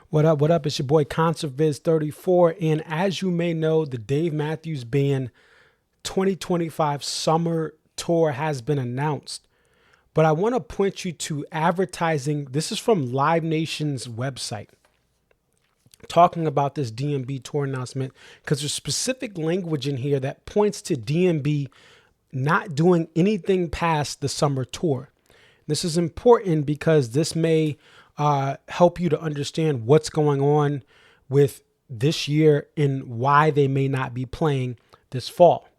What up? What up? It's your boy ConcertViz34. And as you may know, the Dave Matthews Band 2025 Summer Tour has been announced. But I want to point you to advertising. This is from Live Nation's website talking about this DMB tour announcement because there's specific language in here that points to DMB not doing anything past the summer tour. This is important because this may help you to understand what's going on with this year and why they may not be playing this fall.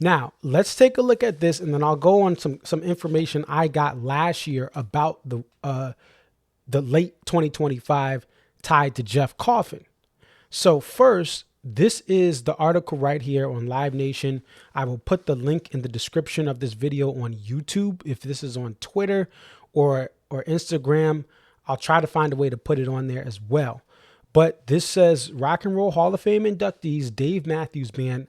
Now, let's take a look at this, and then I'll go on some information I got last year about the late 2025 tied to Jeff Coffin. So first, this is the article right here on Live Nation. I will put the link in the description of this video on YouTube. If this is on Twitter or Instagram, I'll try to find a way to put it on there as well. But this says Rock and Roll Hall of Fame inductees Dave Matthews Band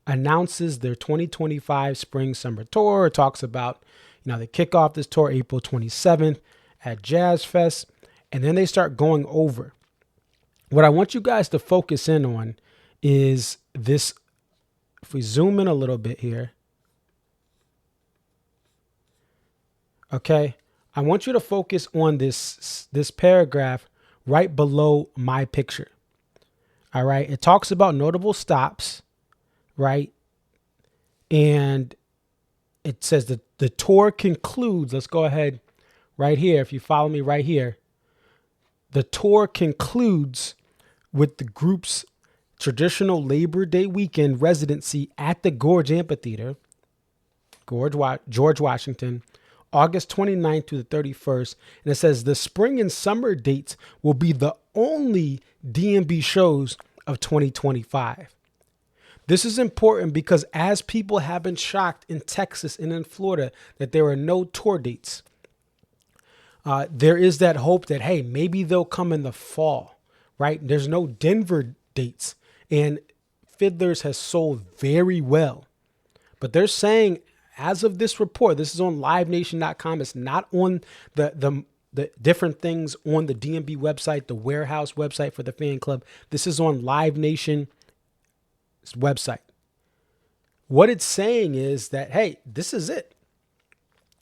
announces their 2025 spring summer tour. It talks about, they kick off this tour April 27th at Jazz Fest, and then they start going over. What I want you guys to focus in on is this. If we zoom in a little bit here, okay, I want you to focus on this paragraph right below my picture. All right, it talks about notable stops, right? And it says that the tour concludes. Let's go ahead right here. If you follow me right here, the tour concludes with the group's traditional Labor Day weekend residency at the Gorge Amphitheater, George Washington, August 29th to the 31st. And it says the spring and summer dates will be the only DMB shows of 2025. This is important because as people have been shocked in Texas and in Florida that there are no tour dates, there is that hope that, hey, maybe they'll come in the fall, right? There's no Denver dates, and Fiddlers has sold very well. But they're saying, as of this report, this is on livenation.com. It's not on the different things on the DMB website, the warehouse website for the fan club. This is on Live Nation's website. What it's saying is that, hey, this is it.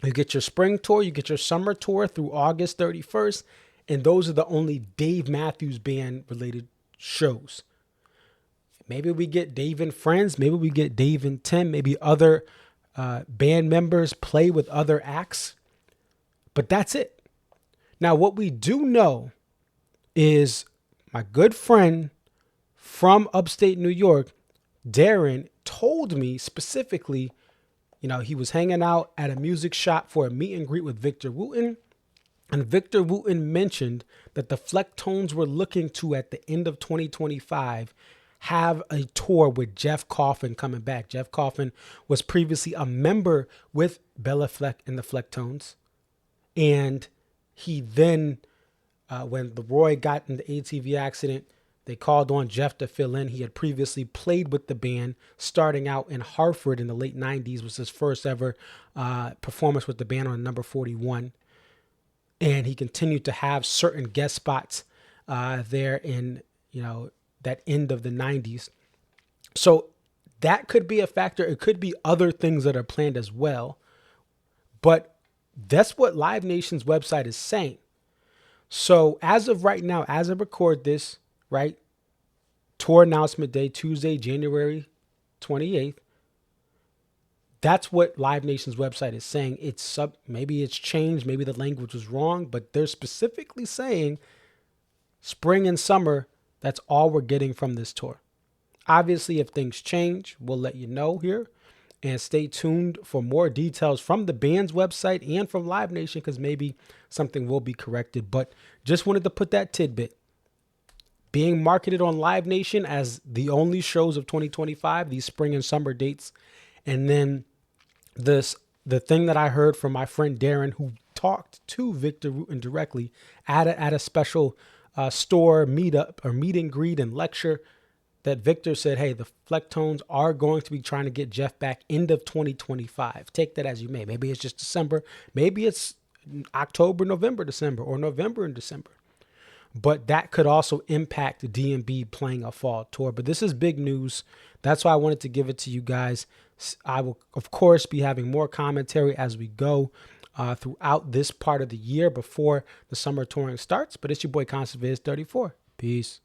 You get your spring tour, you get your summer tour through August 31st, and those are the only Dave Matthews Band related shows. Maybe we get Dave and Friends, maybe we get Dave and Tim, maybe other band members play with other acts, but that's it. Now, what we do know is my good friend from upstate New York, Darren, told me specifically, he was hanging out at a music shop for a meet and greet with Victor Wooten. And Victor Wooten mentioned that the Flecktones were looking to, at the end of 2025, have a tour with Jeff Coffin coming back. Jeff Coffin was previously a member with Bella Fleck and the Flecktones. And he then, when the Roy got in the ATV accident, they called on Jeff to fill in. He had previously played with the band, starting out in Hartford in the late 90s, was his first ever performance with the band on number 41. And he continued to have certain guest spots there in, that end of the 90s. So that could be a factor. It could be other things that are planned as well. But that's what Live Nation's website is saying. So as of right now, as I record this, right, tour announcement day, Tuesday, January 28th. That's what Live Nation's website is saying. Maybe it's changed. Maybe the language was wrong, but they're specifically saying spring and summer. That's all we're getting from this tour. Obviously, if things change, we'll let you know here, and stay tuned for more details from the band's website and from Live Nation, because maybe something will be corrected. But just wanted to put that tidbit. Being marketed on Live Nation as the only shows of 2025, these spring and summer dates. And then the thing that I heard from my friend Darren, who talked to Victor Wooten directly at a special store meetup or meet and greet and lecture, that Victor said, hey, the Flecktones are going to be trying to get Jeff back end of 2025. Take that as you may. Maybe it's just December. Maybe it's October, November, December, or November and December. but that could also impact DMB playing a fall tour. But this is big news. That's why I wanted to give it to you guys. I will, of course, be having more commentary as we go throughout this part of the year before the summer touring starts. But it's your boy ConstantViz34. Peace.